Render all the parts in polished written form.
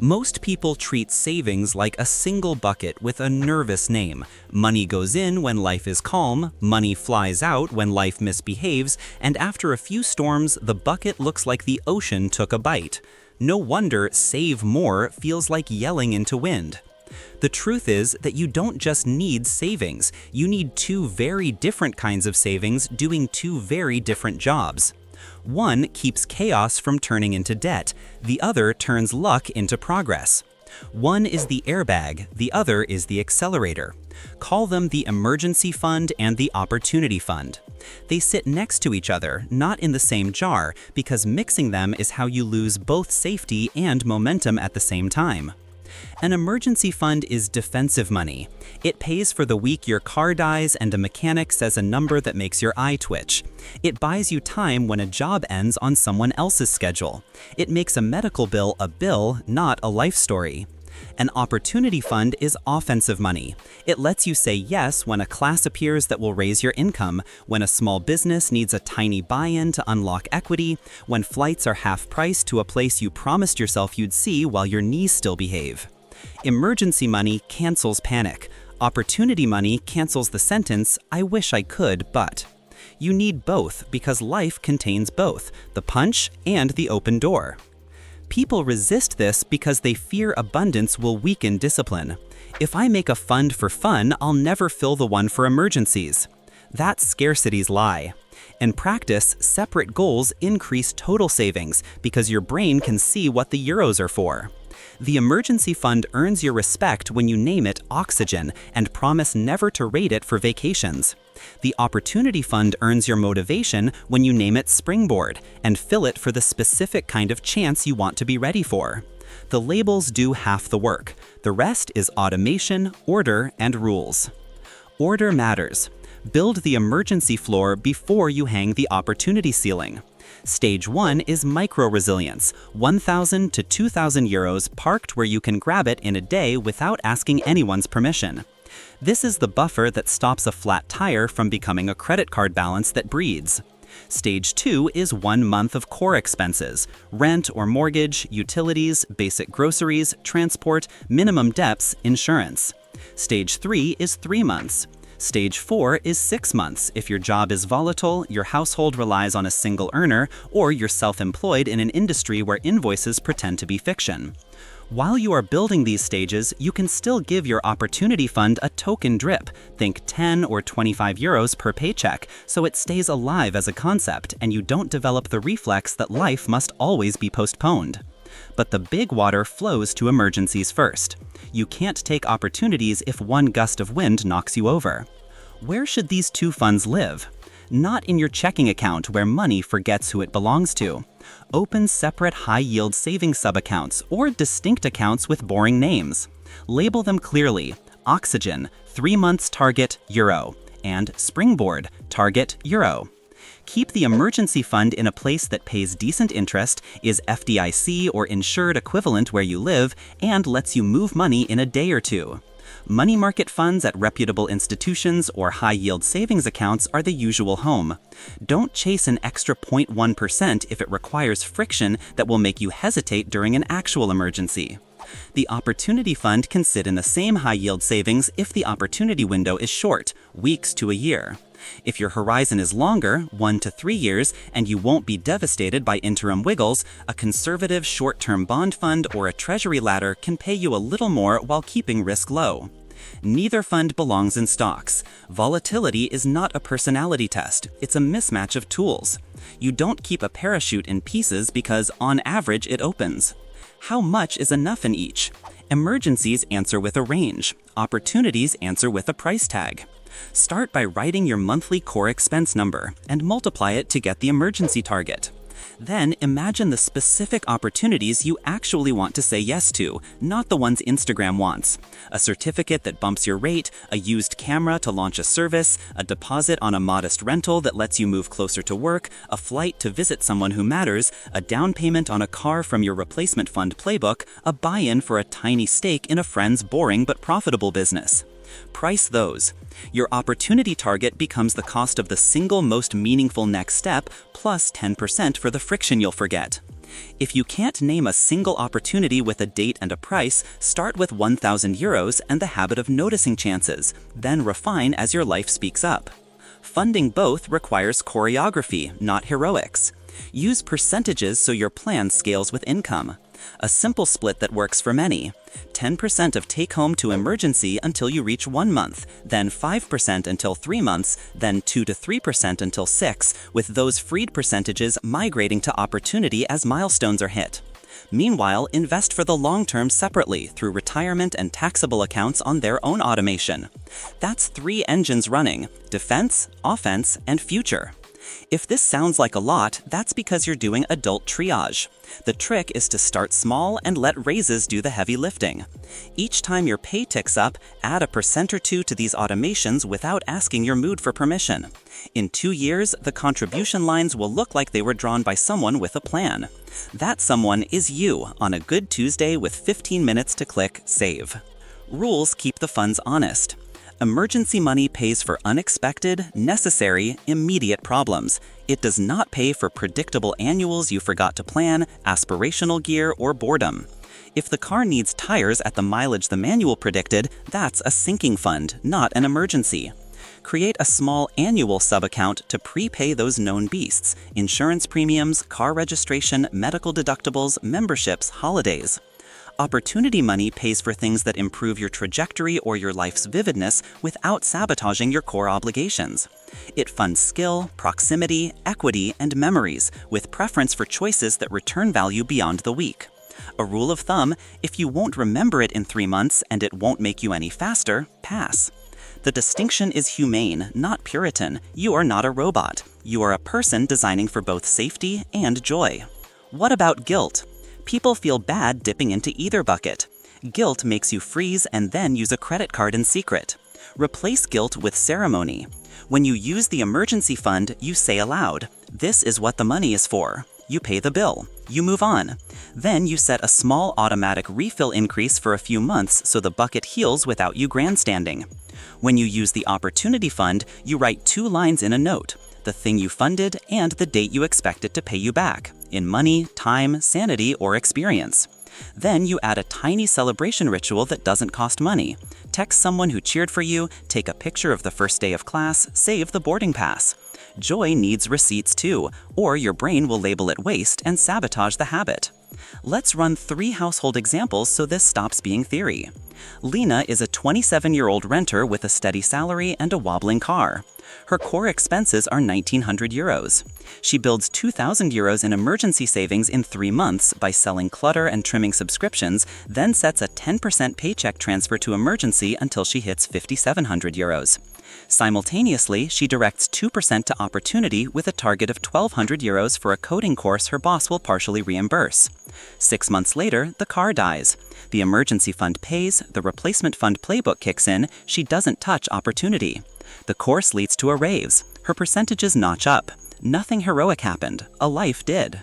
Most people treat savings like a single bucket with a nervous name. Money goes in when life is calm, money flies out when life misbehaves, and after a few storms, the bucket looks like the ocean took a bite. No wonder "save more" feels like yelling into wind. The truth is that you don't just need savings, you need two very different kinds of savings doing two very different jobs. One keeps chaos from turning into debt, the other turns luck into progress. One is the airbag, the other is the accelerator. Call them the emergency fund and the opportunity fund. They sit next to each other, not in the same jar, because mixing them is how you lose both safety and momentum at the same time. An emergency fund is defensive money. It pays for the week your car dies and a mechanic says a number that makes your eye twitch. It buys you time when a job ends on someone else's schedule. It makes a medical bill a bill, not a life story. An opportunity fund is offensive money. It lets you say yes when a class appears that will raise your income, when a small business needs a tiny buy-in to unlock equity, when flights are half price to a place you promised yourself you'd see while your knees still behave. Emergency money cancels panic. Opportunity money cancels the sentence, "I wish I could, but." You need both because life contains both, the punch and the open door. People resist this because they fear abundance will weaken discipline. If I make a fund for fun, I'll never fill the one for emergencies. That's scarcity's lie. In practice, separate goals increase total savings because your brain can see what the euros are for. The emergency fund earns your respect when you name it oxygen and promise never to rate it for vacations. The opportunity fund earns your motivation when you name it springboard and fill it for the specific kind of chance you want to be ready for. The labels do half the work. The rest is automation, order, and rules. Order matters. Build the emergency floor before you hang the opportunity ceiling. Stage 1 is micro-resilience, 1,000 to 2,000 euros parked where you can grab it in a day without asking anyone's permission. This is the buffer that stops a flat tire from becoming a credit card balance that breeds. Stage 2 is 1 month of core expenses, rent or mortgage, utilities, basic groceries, transport, minimum debts, insurance. Stage 3 is 3 months. Stage 4 is 6 months if your job is volatile, your household relies on a single earner, or you're self-employed in an industry where invoices pretend to be fiction. While you are building these stages, you can still give your opportunity fund a token drip, think 10 or 25 euros per paycheck, so it stays alive as a concept and you don't develop the reflex that life must always be postponed. But the big water flows to emergencies first. You can't take opportunities if one gust of wind knocks you over. Where should these two funds live? Not in your checking account where money forgets who it belongs to. Open separate high-yield savings sub-accounts or distinct accounts with boring names. Label them clearly: Oxygen, 3 months target, euro, and Springboard, target, euro. Keep the emergency fund in a place that pays decent interest, is FDIC or insured equivalent where you live, and lets you move money in a day or two. Money market funds at reputable institutions or high-yield savings accounts are the usual home. Don't chase an extra 0.1% if it requires friction that will make you hesitate during an actual emergency. The opportunity fund can sit in the same high-yield savings if the opportunity window is short, weeks to a year. If your horizon is longer, 1 to 3 years, and you won't be devastated by interim wiggles, a conservative short-term bond fund or a treasury ladder can pay you a little more while keeping risk low. Neither fund belongs in stocks. Volatility is not a personality test, it's a mismatch of tools. You don't keep a parachute in pieces because, on average, it opens. How much is enough in each? Emergencies answer with a range. Opportunities answer with a price tag. Start by writing your monthly core expense number and multiply it to get the emergency target. Then imagine the specific opportunities you actually want to say yes to, not the ones Instagram wants. A certificate that bumps your rate, a used camera to launch a service, a deposit on a modest rental that lets you move closer to work, a flight to visit someone who matters, a down payment on a car from your replacement fund playbook, a buy-in for a tiny stake in a friend's boring but profitable business. Price those. Your opportunity target becomes the cost of the single most meaningful next step plus 10% for the friction you'll forget. If you can't name a single opportunity with a date and a price, start with €1,000 and the habit of noticing chances, then refine as your life speaks up. Funding both requires choreography, not heroics. Use percentages so your plan scales with income. A simple split that works for many. 10% of take-home to emergency until you reach 1 month, then 5% until 3 months, then 2 to 3% until 6, with those freed percentages migrating to opportunity as milestones are hit. Meanwhile, invest for the long term separately through retirement and taxable accounts on their own automation. That's 3 engines running: defense, offense, and future. If this sounds like a lot, that's because you're doing adult triage. The trick is to start small and let raises do the heavy lifting. Each time your pay ticks up, add a % or 2 to these automations without asking your mood for permission. In 2 years, the contribution lines will look like they were drawn by someone with a plan. That someone is you on a good Tuesday with 15 minutes to click Save. Rules keep the funds honest. Emergency money pays for unexpected, necessary, immediate problems. It does not pay for predictable annuals you forgot to plan, aspirational gear, or boredom. If the car needs tires at the mileage the manual predicted, that's a sinking fund, not an emergency. Create a small annual sub-account to prepay those known beasts: insurance premiums, car registration, medical deductibles, memberships, holidays. Opportunity money pays for things that improve your trajectory or your life's vividness without sabotaging your core obligations. It funds skill, proximity, equity, and memories, with preference for choices that return value beyond the week. A rule of thumb: if you won't remember it in 3 months and it won't make you any faster, pass. The distinction is humane, not Puritan. You are not a robot. You are a person designing for both safety and joy. What about guilt? People feel bad dipping into either bucket. Guilt makes you freeze and then use a credit card in secret. Replace guilt with ceremony. When you use the emergency fund, you say aloud, "This is what the money is for." You pay the bill. You move on. Then you set a small automatic refill increase for a few months so the bucket heals without you grandstanding. When you use the opportunity fund, you write 2 lines in a note: the thing you funded and the date you expect it to pay you back, in money, time, sanity, or experience. Then you add a tiny celebration ritual that doesn't cost money. Text someone who cheered for you, take a picture of the first day of class, save the boarding pass. Joy needs receipts too, or your brain will label it waste and sabotage the habit. Let's run 3 household examples so this stops being theory. Lena is a 27-year-old renter with a steady salary and a wobbling car. Her core expenses are €1,900. She builds €2,000 in emergency savings in 3 months by selling clutter and trimming subscriptions, then sets a 10% paycheck transfer to emergency until she hits €5,700. Simultaneously, she directs 2% to opportunity with a target of €1,200 for a coding course her boss will partially reimburse. 6 months later, the car dies. The emergency fund pays, the replacement fund playbook kicks in, she doesn't touch opportunity. The course leads to a raise. Her percentages notch up. Nothing heroic happened. A life did.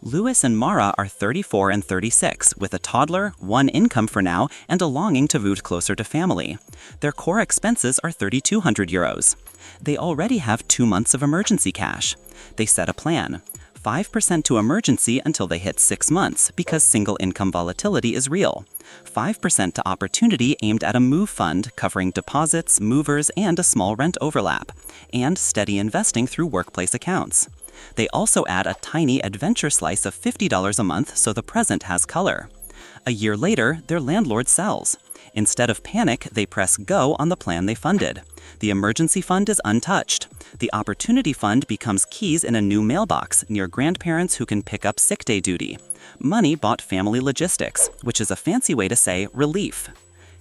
Louis and Mara are 34 and 36, with a toddler, 1 income for now, and a longing to move closer to family. Their core expenses are €3,200. They already have 2 months of emergency cash. They set a plan. 5% to emergency until they hit 6 months, because single income volatility is real. 5% to opportunity aimed at a move fund covering deposits, movers, and a small rent overlap, and steady investing through workplace accounts. They also add a tiny adventure slice of $50 a month so the present has color. A year later, their landlord sells. Instead of panic, they press go on the plan they funded. The emergency fund is untouched. The opportunity fund becomes keys in a new mailbox near grandparents who can pick up sick day duty. Money bought family logistics, which is a fancy way to say relief.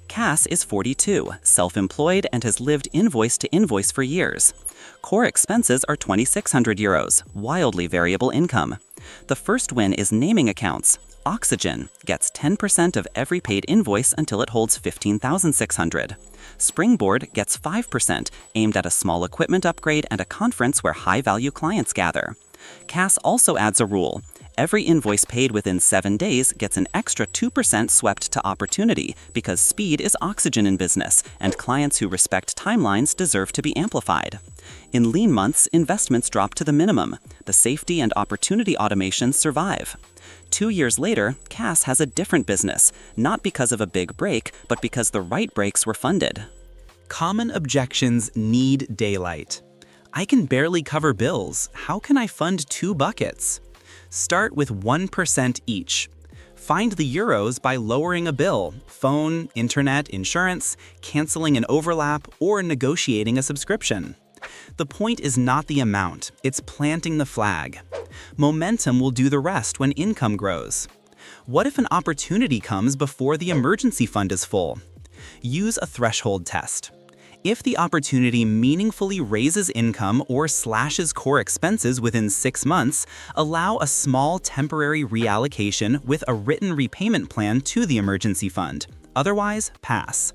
Cass is 42, self-employed, and has lived invoice to invoice for years. Core expenses are €2,600, wildly variable income. The first win is naming accounts. Oxygen gets 10% of every paid invoice until it holds $15,600. Springboard gets 5%, aimed at a small equipment upgrade and a conference where high-value clients gather. Cass also adds a rule. Every invoice paid within 7 days gets an extra 2% swept to opportunity because speed is oxygen in business, and clients who respect timelines deserve to be amplified. In lean months, investments drop to the minimum. The safety and opportunity automations survive. 2 years later, Cass has a different business, not because of a big break, but because the right breaks were funded. Common objections need daylight. I can barely cover bills. How can I fund 2 buckets? Start with 1% each. Find the euros by lowering a bill, phone, internet, insurance, canceling an overlap, or negotiating a subscription. The point is not the amount, it's planting the flag. Momentum will do the rest when income grows. What if an opportunity comes before the emergency fund is full? Use a threshold test. If the opportunity meaningfully raises income or slashes core expenses within 6 months, allow a small temporary reallocation with a written repayment plan to the emergency fund. Otherwise, pass.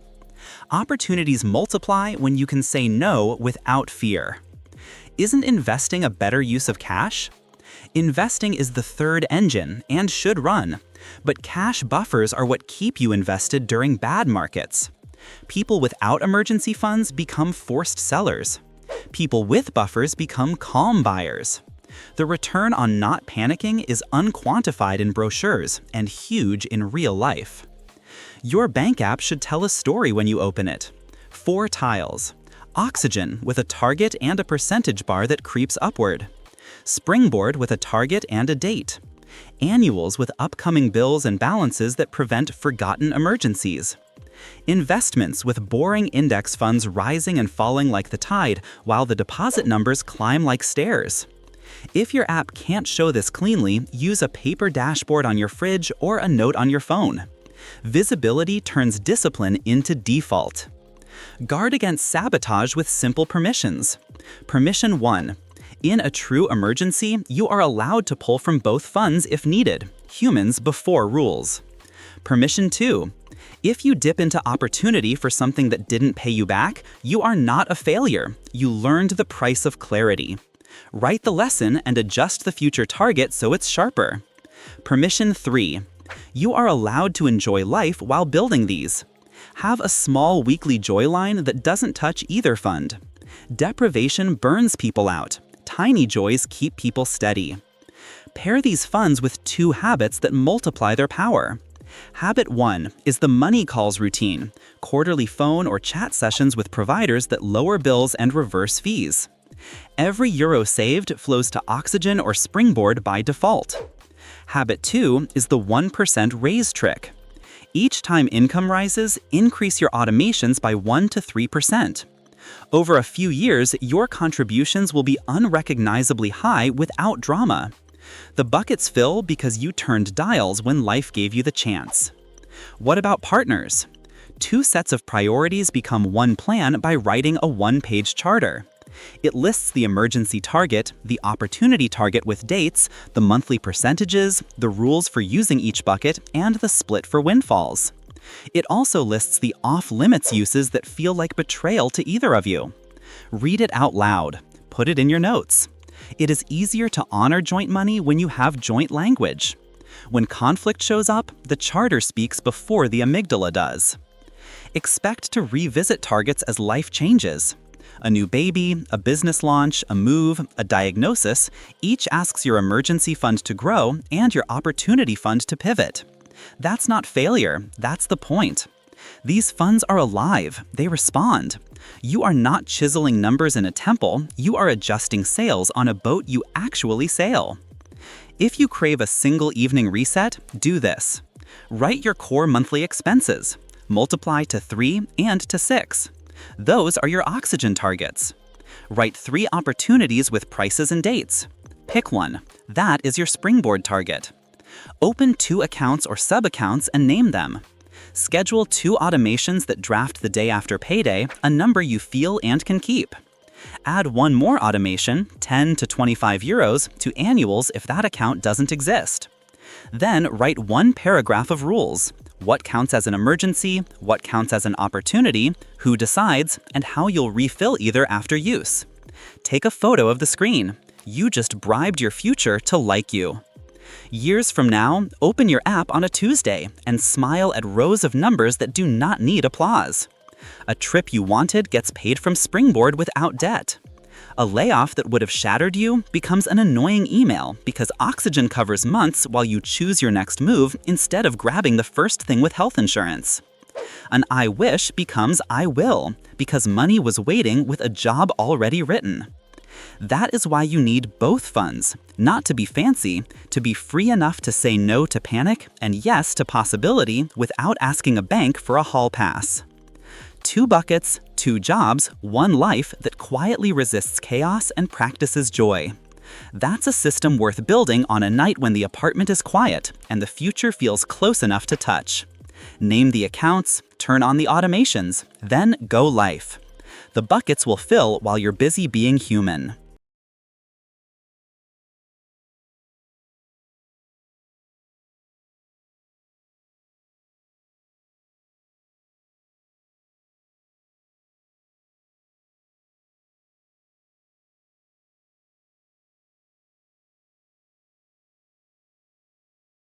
Opportunities multiply when you can say no without fear. Isn't investing a better use of cash? Investing is the third engine and should run, but cash buffers are what keep you invested during bad markets. People without emergency funds become forced sellers. People with buffers become calm buyers. The return on not panicking is unquantified in brochures and huge in real life. Your bank app should tell a story when you open it. 4 tiles. Oxygen with a target and a percentage bar that creeps upward. Springboard with a target and a date. Annuals with upcoming bills and balances that prevent forgotten emergencies. Investments with boring index funds rising and falling like the tide, while the deposit numbers climb like stairs. If your app can't show this cleanly, use a paper dashboard on your fridge or a note on your phone. Visibility turns discipline into default. Guard against sabotage with simple permissions. Permission 1. In a true emergency, you are allowed to pull from both funds if needed. Humans before rules. Permission 2. If you dip into opportunity for something that didn't pay you back, you are not a failure. You learned the price of clarity. Write the lesson and adjust the future target so it's sharper. Permission 3. You are allowed to enjoy life while building these. Have a small weekly joy line that doesn't touch either fund. Deprivation burns people out. Tiny joys keep people steady. Pair these funds with 2 habits that multiply their power. Habit 1 is the money calls routine, quarterly phone or chat sessions with providers that lower bills and reverse fees. Every euro saved flows to Oxygen or Springboard by default. Habit 2 is the 1% raise trick. Each time income rises, increase your automations by 1 to 3%. Over a few years, your contributions will be unrecognizably high without drama. The buckets fill because you turned dials when life gave you the chance. What about partners? 2 sets of priorities become 1 plan by writing a 1-page charter. It lists the emergency target, the opportunity target with dates, the monthly percentages, the rules for using each bucket, and the split for windfalls. It also lists the off-limits uses that feel like betrayal to either of you. Read it out loud. Put it in your notes. It is easier to honor joint money when you have joint language. When conflict shows up, the charter speaks before the amygdala does. Expect to revisit targets as life changes. A new baby, a business launch, a move, a diagnosis, each asks your emergency fund to grow and your opportunity fund to pivot. That's not failure, that's the point. These funds are alive, they respond. You are not chiseling numbers in a temple, you are adjusting sails on a boat you actually sail. If you crave a single evening reset, do this. Write your core monthly expenses. Multiply to 3 and to 6. Those are your Oxygen targets. Write 3 opportunities with prices and dates. Pick one. That is your Springboard target. Open 2 accounts or sub-accounts and name them. Schedule 2 automations that draft the day after payday, a number you feel and can keep. Add 1 more automation, 10 to 25 euros, to annuals if that account doesn't exist. Then write 1 paragraph of rules. What counts as an emergency, what counts as an opportunity, who decides, and how you'll refill either after use. Take a photo of the screen. You just bribed your future to like you. Years from now, open your app on a Tuesday and smile at rows of numbers that do not need applause. A trip you wanted gets paid from Springboard without debt. A layoff that would have shattered you becomes an annoying email because oxygen covers months while you choose your next move instead of grabbing the first thing with health insurance. An I wish becomes I will because money was waiting with a job already written. That is why you need both funds, not to be fancy, to be free enough to say no to panic and yes to possibility without asking a bank for a hall pass. 2 buckets, 2 jobs, 1 life that quietly resists chaos and practices joy. That's a system worth building on a night when the apartment is quiet and the future feels close enough to touch. Name the accounts, turn on the automations, then go life. The buckets will fill while you're busy being human.